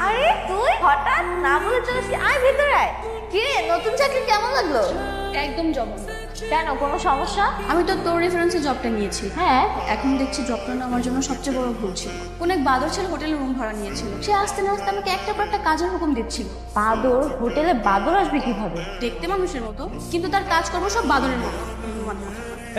আরে তুই হঠাৎ না বলে চলে আসলি, আয় ভেতরে আয়। কি রে, নতুন চাকরি কেমন লাগলো? একদম জঘন্য। কেন, কোনো সমস্যা? আমি তো তোর রেফারেন্সে জবটা নিয়েছি। হ্যাঁ। এখন দেখছি জবটা না আমার জন্য সবচেয়ে বড় ভুল ছিল। কোন এক বাদর ছেলে হোটেলে রুম ভাড়া নিয়েছিল। সে আসতে না আসতে আমাকে একটা পর একটা কাজের হুকুম দিচ্ছিল। বাদর? হোটেলে বাদর আসবে কিভাবে? দেখতে মানুষের মতো, কিন্তু তার কাজ করবো সব বাদরের মতো।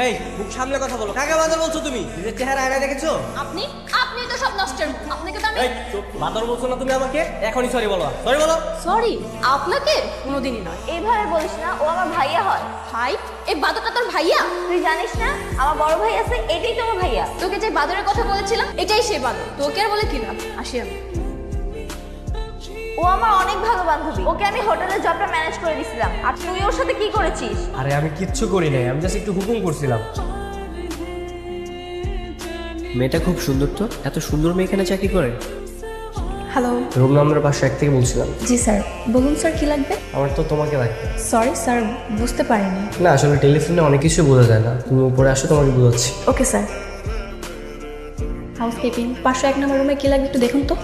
এই মুখ সামলে কথা বলো, কাকে বাদর বলছো তুমি? নিজের চেহারা আয়নায় দেখেছো? আপনি আপনি তো সব নষ্টের মুখ। আপনাকে তো আমি এই চুপ, বাদর বলছো না তুমি আমাকে? এখনই সরি বলো, সরি বলো। সরি, আপনাকে কোনোদিনই নয়। এইভাবে বলিস না, ও আমার ভাইয়া হয়। ভাই? এই বাদরটা তোর ভাইয়া? তুই জানিস না আমার বড় ভাই আছে, এটাই তো আমার ভাইয়া। তোকে যে বাদরের কথা বলেছিলাম এটাই সেই বাদর। তোকে আর বলে কি লাভ? আসি আমি। ও আমার অনেক ভালো বান্ধবী, ওকে আমি হোটেলের জবটা ম্যানেজ করে দিয়েছিলাম। আর তুই ওর সাথে কি করেছিস? আরে আমি কিচ্ছু করি নাই, আমি জাস্ট একটু হুকুম করছিলাম। মেয়েটা খুব সুন্দর তো, এত সুন্দর মেয়ে এখানে চাকরি করে? হ্যালো। রুম নাম্বার 501 থেকে বলছিলাম। জি স্যার, বলুন স্যার কি লাগবে? আমার তো তোমাকে লাগবে। সরি স্যার, বুঝতে পারিনি। না আসলে টেলিফোনে অনেক কিছু বোঝা যায় না, তুমি উপরে আসো, তোমাকে বোঝাচ্ছি। Okay sir. হাউসকিপিং 501 নম্বর রুমে কি লাগবে একটু দেখুন তো।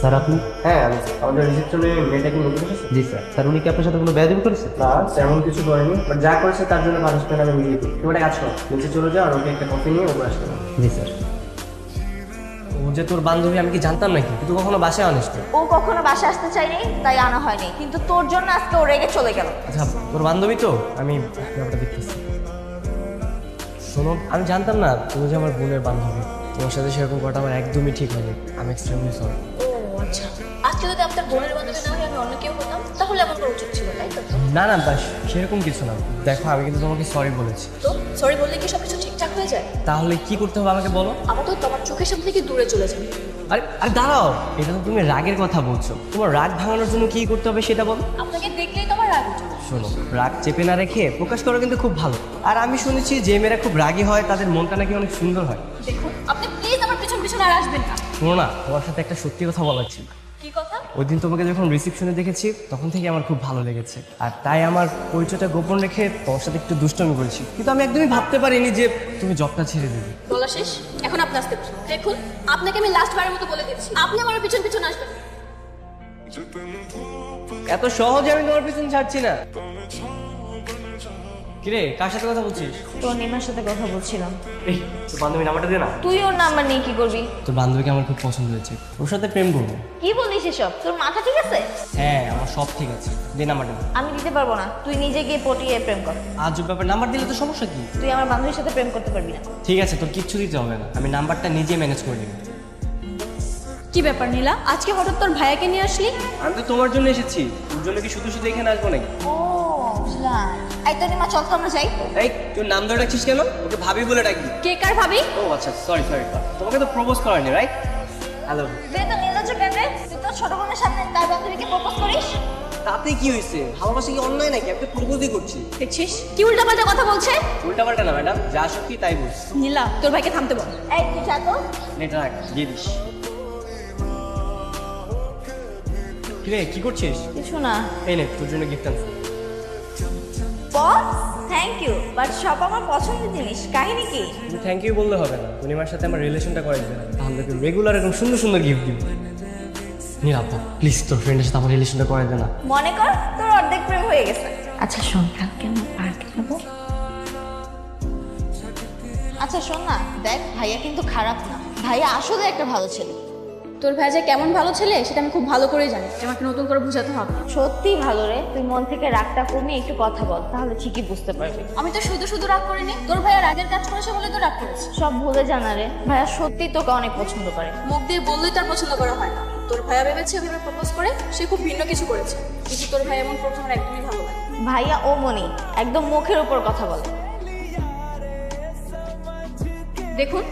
স্যার আপনি? হ্যাঁ আমি আমাদের রিসেপশনে মেয়েটা কি নতুন এসেছে? জি স্যার। স্যার উনি কি আপনার সাথে কোনো বেয়াদবি করেছে? না তেমন কিছু করেনি, বাট যা করেছে তার জন্য পানিশমেন্ট আমি নিয়ে দিই। তুমি একটা কাজ করো, নিচে চলে যাও আর ওকে একটা কফি নিয়ে উপরে আসতে পারো। জি স্যার। ও যে তোর বান্ধবী আমি কি জানতাম নাকি? তুই কখনো বাসায় আনিস তো? ও কখনো বাসা আসতে চাইনি, তাই আনা হয়নি, কিন্তু তোর জন্য আজকে ও রেগে চলে গেল। আচ্ছা তোর বান্ধবী তো, আমি ব্যাপারটা দেখতেছি। শোনো, আমি জানতাম না তুমি যে আমার বোনের বান্ধবী। তোমার সাথে সেরকম করাটা আমার একদমই ঠিক হয়নি। আমি এক্সট্রিমলি সরি। ও আচ্ছা, আজকে যদি আপনার বোনের বান্ধবী না হয়ে আমি অন্য কেউ হতাম তাহলে আমার করা উচিত ছিল, তাই তো? না না বাস সেরকম কিছু না। দেখো আমি কিন্তু তোমাকে সরি বলেছি। তো সরি বললে কি সবকিছু ঠিকঠাক হয়ে যায়? তাহলে কি করতে হবে আমাকে বলো। আমার তো তোমার চোখের সামনে থেকে দূরে চলে যাবে। আরে আরে দাঁড়াও, এটা তো তুমি রাগের কথা বলছো। তোমার রাগ ভাঙানোর জন্য কি করতে হবে সেটা বলো। আপনাকে দেখলেই তো আমার রাগ উঠে। শোনো, রাগ চেপে না রেখে প্রকাশ করা কিন্তু খুব ভালো। আর আমি শুনেছি যে মেয়েরা খুব রাগী হয় তাদের মনটা নাকি অনেক সুন্দর হয়। দেখুন, আপনি প্লিজ আমার পিছন পিছন আর আসবেন না। শোনো না, তোমার সাথে একটা সত্যি কথা বলার ছিল। কি কথা? ওই দিন তোমাকে যখন রিসেপশনে দেখেছি তখন থেকে আমার খুব ভালো লেগেছে, আর তাই আমার পরিচয়টা গোপন রেখে তোমার সাথে একটু দুষ্টমি করেছি। কিন্তু আমি একদমই ভাবতে পারিনি যে তুমি জবটা ছেড়ে দেবে। বলা শেষ, এখন আপনি আসতে পারেন। দেখুন, আপনাকে আমি লাস্ট বারের মতো বলে দিচ্ছি, আপনি আমার পিছন পিছন আসবেন। এত সহজে আমি তোমার পিছনে ছাড়ছি না। কিরে, কার সাথে কথা বলছিস? তোর নিমার সাথে কথা বলছিলাম। এই তোর বান্ধবী নাম্বারটা দে না। তুই ওর নাম্বার নিয়ে কি করবি? তোর বান্ধবীকে আমার খুব পছন্দ হয়েছে, ওর সাথে প্রেম করবো। কি বলিস এসব? তোর মাথা ঠিক আছে? হ্যাঁ আমার সব ঠিক আছে, দে নাম্বারটা দে। আমি দিতে পারবো না, তুই নিজে গিয়ে পটিয়ে প্রেম কর। আজ ব্যাপার, নাম্বার দিলে তো সমস্যা কি? তুই আমার বান্ধবীর সাথে প্রেম করতে পারবি না। ঠিক আছে, তোর কিচ্ছু দিতে হবে না, আমি নাম্বারটা নিজে ম্যানেজ করে নেব। কি ব্যাপার নীলা, আজকে হঠাৎ তোর ভাইয়াকে নিয়ে আসলি? আমি তো তোমার জন্য এসেছি, তোর জন্য কি শুধু শুধু এখানে আসবো নাকি? ও বুঝলাম। এই তো নিমা, চল তো আমরা যাই। এই তোর নাম ধরে ডাকছিস কেন? ওকে ভাবি বলে ডাকবি। কে কার ভাবি? ও আচ্ছা, সরি সরি। তোমাকে তো প্রপোজ করানি, রাইট? হ্যালো। তুই তো নির্লজ্জ কেন রে? তুই তোর ছোট বোনের সামনে তার বান্ধবীকে প্রপোজ করিস? তাতে কি হয়েছে? ভালোবাসা কি অন্যায় নাকি? আমি তো প্রপোজই করছি। দেখছিস কি উল্টাপাল্টা কথা বলছে? উল্টাপাল্টা না ম্যাডাম, যা সত্যি তাই বলছি। নীলা, তোর ভাইকে থামতে বল। এই তুই যা তো। নেটা রাখ, দিয়ে দিস। কিরে কি করছিস? কিছু না। এই নে তোর জন্য গিফট আনছি। বস, থ্যাংক ইউ, বাট সব আমার পছন্দের জিনিস। কাহিনী কি? তুমি থ্যাংক ইউ বললে হবে না, পূর্ণিমার সাথে আমার রিলেশনটা করে দিবে, তাহলে তুই রেগুলার এরকম সুন্দর সুন্দর গিফট দিবি। নিরাপদ প্লিজ তোর ফ্রেন্ডের সাথে আমার রিলেশনটা করে দে না। মনে কর তোর অর্ধেক প্রেম হয়ে গেছে। আচ্ছা শোন, কালকে আমরা পার্কে যাবো। আচ্ছা শোন না, দেখ ভাইয়া কিন্তু খারাপ না, ভাইয়া আসলে একটা ভালো ছেলে। তোর ভাই যে কেমন ভালো ছেলে সেটা আমি খুব ভালো করেই জানি, আমাকে নতুন করে বোঝাতে হবে না। সত্যি ভালো রে, তুই মন থেকে রাগটা কমিয়ে একটু কথা বল, তাহলে ঠিকই বুঝতে পারবি। আমি তো শুধু শুধু রাগ করিনি, তোর ভাইয়া রাগের কাজ করেছে বলে তো রাগ করেছে। সব ভুলে জানা রে, ভাইয়া সত্যি তোকে অনেক পছন্দ করে। মুখ দিয়ে বললেই তার পছন্দ করা হয় না। তোর ভাইয়া ভেবেছে ওইভাবে প্রপোজ করে সে খুব ভিন্ন কিছু করেছে, কিন্তু তোর ভাই এমন প্রথম আমার একদমই ভালো লাগে। ভাইয়া ও মনি, একদম মুখের উপর কথা বলে। দেখুন,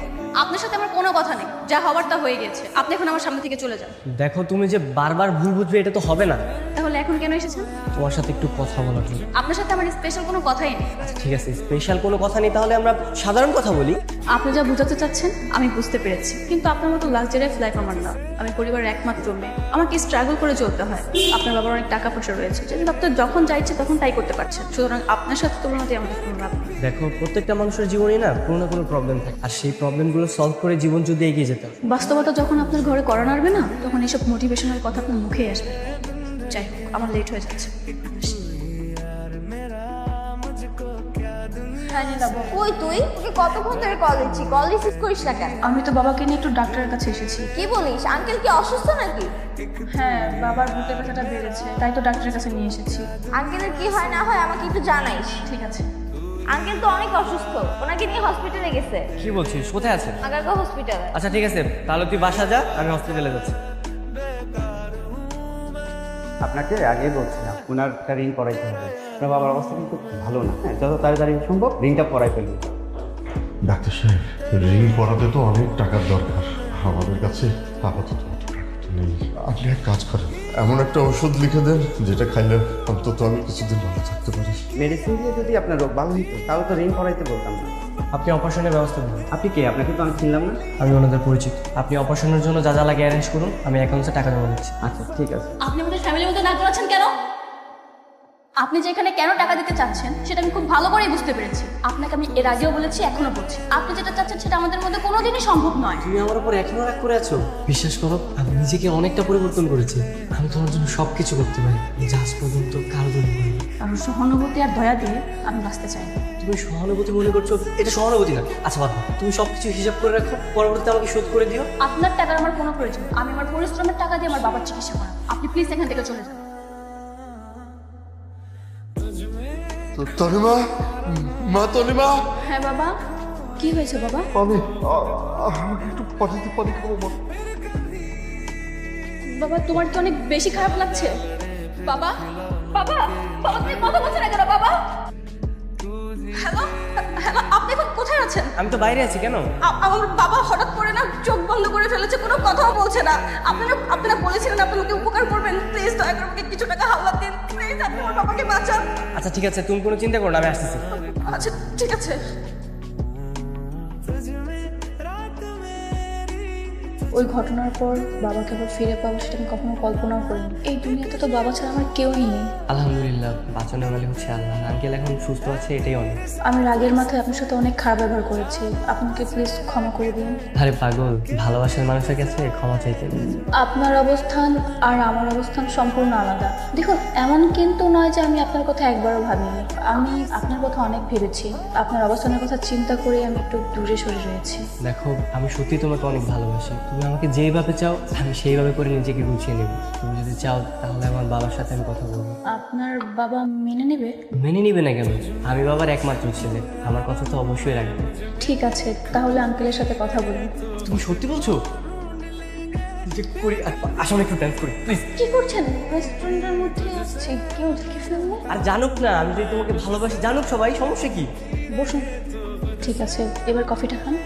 আপনার সাথে আমার কোনো কথা নেই, যা হওয়ার তা হয়ে গেছে। আপনি এখন আমার সামনে থেকে চলে যান। দেখো তুমি যে বারবার ভুল বুঝবে এটা তো হবে না। তাহলে এখন কেন এসেছেন? তোমার সাথে একটু কথা বলার জন্য। আপনার সাথে আমার স্পেশাল কোনো কথাই নেই। আচ্ছা ঠিক আছে, স্পেশাল কোনো কথা নেই, তাহলে আমরা সাধারণ কথা বলি। আপনি যা বোঝাতে চাচ্ছেন আমি বুঝতে পেরেছি, কিন্তু আপনার মতো লাক্সারিয়াস লাইফ আমার না। আমি পরিবারের একমাত্র মেয়ে, আমাকে স্ট্রাগল করে চলতে হয়। আপনার বাবার অনেক টাকা পয়সা রয়েছে, যেটা আপনার যখন যা ইচ্ছে তখন তাই করতে পারছেন, সুতরাং আপনার সাথে তুলনা দিয়ে আমাদের কোনো লাভ নেই। দেখো প্রত্যেকটা মানুষের জীবনে না কোনো না কোনো প্রবলেম থাকে, আর সেই প্রবলেমগুলো সলভ করে জীবন যদি এগিয়ে যেতে যেতাম। বাস্তবতা যখন আপনার ঘরে করা নাড়বে না, তখন এইসব মোটিভেশনাল কথা আপনার মুখেই আসবে। যাই হোক, আমার লেট হয়ে যাচ্ছে। কই তুই? ওকে কতক্ষণ ধরে কল দিচ্ছি, কল রিসিভ করিস না কেন? আমি তো বাবাকে নিয়ে একটু ডাক্তারের কাছে এসেছি। কি বলিস? আঙ্কেল কি অসুস্থ নাকি? হ্যাঁ, বাবার বুকের ব্যথাটা বেড়েছে, তাই তো ডাক্তারের কাছে নিয়ে এসেছি। আঙ্কেলের কি হয় না হয় আমাকে একটু জানাইস। ঠিক আছে। আঙ্কেল তো অনেক অসুস্থ, ওনাকে নিয়ে হসপিটালে গেছে। কি বলছিস? কোথায় আছেন? আগারগাঁও হসপিটালে। আচ্ছা ঠিক আছে, তাহলে তুই বাসা যা, আমি হসপিটালে যাচ্ছি। আপনাকে আগে বলছিলাম ওনার একটা রিং করাইতে হবে। আপনার বাবার অবস্থা কিন্তু ভালো না, হ্যাঁ যত তাড়াতাড়ি সম্ভব রিংটা পরাই ফেলবেন। ডাক্তার সাহেব, রিং করাতে তো অনেক টাকার দরকার, আমাদের কাছে আপাতত অত টাকাটা নেই। আপনি এক কাজ করেন, এমন একটা ওষুধ লিখে দেন যেটা খাইলে অন্তত আমি কিছুদিন ভালো থাকতে পারি। মেডিসিন দিয়ে যদি আপনার রোগ ভালো হইতো তাহলে তো রিং করাইতে বলতাম না। আপনি অপারেশনের ব্যবস্থা করুন। আপনি কে? আপনাকে তো আমি চিনলাম না। আমি ওনাদের পরিচিত। আপনি অপারেশনের জন্য যা যা লাগে অ্যারেঞ্জ করুন, আমি অ্যাকাউন্টে টাকা জমা দিচ্ছি। আচ্ছা ঠিক আছে। আপনি আমাদের ফ্যামিলির মধ্যে না করাচ্ছেন কেন? আপনি যে এখানে কেন টাকা দিতে চাচ্ছেন সেটা আমি খুব ভালো করেই বুঝতে পেরেছি। আপনাকে আমি এর আগেও বলেছি, এখনো বলছি, আপনি যেটা চাচ্ছেন সেটা আমাদের মধ্যে কোনোদিনই সম্ভব নয়। তুমি আমার উপর এখনো রাগ করে আছো? বিশ্বাস করো, আমি নিজেকে অনেকটা পরিবর্তন করেছি। আমি তোমার জন্য সব কিছু করতে পারি, যা আজ পর্যন্ত কারো জন্য করিনি। কারণ সহানুভূতি আর দয়া দিয়ে আমি বাঁচতে চাই না। তুমি সহানুভূতি মনে করছো? এটা সহানুভূতি না। আচ্ছা বাবা, তুমি সব কিছু হিসাব করে রাখো, পরবর্তীতে আমাকে শোধ করে দিও। আপনার টাকার আমার কোনো প্রয়োজন নেই। আমি আমার পরিশ্রমের টাকা দিয়ে আমার বাবার চিকিৎসা করাবো। আপনি প্লিজ এখান থেকে চলে যান। তনিমা, মা তনিমা, হ্যাঁ বাবা, কি হয়েছে বাবা? আমি আমাকে একটু পানি খাবো মা। বাবা, তোমার কি অনেক বেশি খারাপ লাগছে? বাবা, বাবা, বাবা, তুমি কথা বলছো না কেন বাবা? হ্যালো, হ্যালো, আপনি এখন কোথায় আছেন? আমি তো বাইরে আছি। কেন? আমার বাবা হঠাৎ করে না চোখ বন্ধ করে ফেলেছে, কোনো কথাও বলছে না। আপনারা বলেছিলেন আপনি ওকে উপকার করবেন। প্লিজ দয়া করে আমাকে কিছু টাকা হাওলাত দিন। প্লিজ আপনি আমার বাবাকে বাঁচান। আচ্ছা ঠিক আছে, তুমি কোনো চিন্তা করো না, আমি আসতেছি। আচ্ছা ঠিক আছে। ওই ঘটনার পর বাবাকে আবার ফিরে পাবো সেটা আমি কখনো কল্পনাও করিনি। এই দুনিয়াতে তো বাবা ছাড়া আমার কেউই নেই। আলহামদুলিল্লাহ, বাঁচানো গেলে হচ্ছে আল্লাহ। আঙ্কেল এখন সুস্থ আছে, এটাই অনেক। আমি রাগের মাথায় আপনার সাথে অনেক খারাপ ব্যবহার করেছি, আপনাকে প্লিজ ক্ষমা করে দিন। আরে পাগল, ভালোবাসার মানুষের কাছে ক্ষমা চাইতে নেই। আপনার অবস্থান আর আমার অবস্থান সম্পূর্ণ আলাদা। দেখুন, এমন কিন্তু নয় যে আমি আপনার কথা একবারও ভাবিনি। আমি আপনার কথা অনেক ভেবেছি। আপনার অবস্থানের কথা চিন্তা করে আমি একটু দূরে সরে রয়েছি। দেখো, আমি সত্যি তোমাকে অনেক ভালোবাসি। তুমি আমাকে যেইভাবে চাও আমি সেইভাবে করে নিজেকে গুছিয়ে নেব। তুমি যদি চাও তাহলে আমার বাবার সাথে আমি কথা বলবো। আপনার বাবা মেনে নেবে? মেনে নিবে না কেন? আমি বাবার একমাত্র ছেলে, আমার কথা তো অবশ্যই রাখবে। ঠিক আছে, তাহলে আঙ্কেলের সাথে কথা বলুন। তুমি সত্যি বলছো? যে করি, আসো না একটু ডান্স করি প্লিজ। কি করছেন? রেস্টুরেন্টের মধ্যে আসছি, কেউ দেখে ফেললে? আর জানুক না আমি যদি তোমাকে ভালোবাসি, জানুক সবাই, সমস্যা কি? বসুন। ঠিক আছে, এবার কফিটা খান।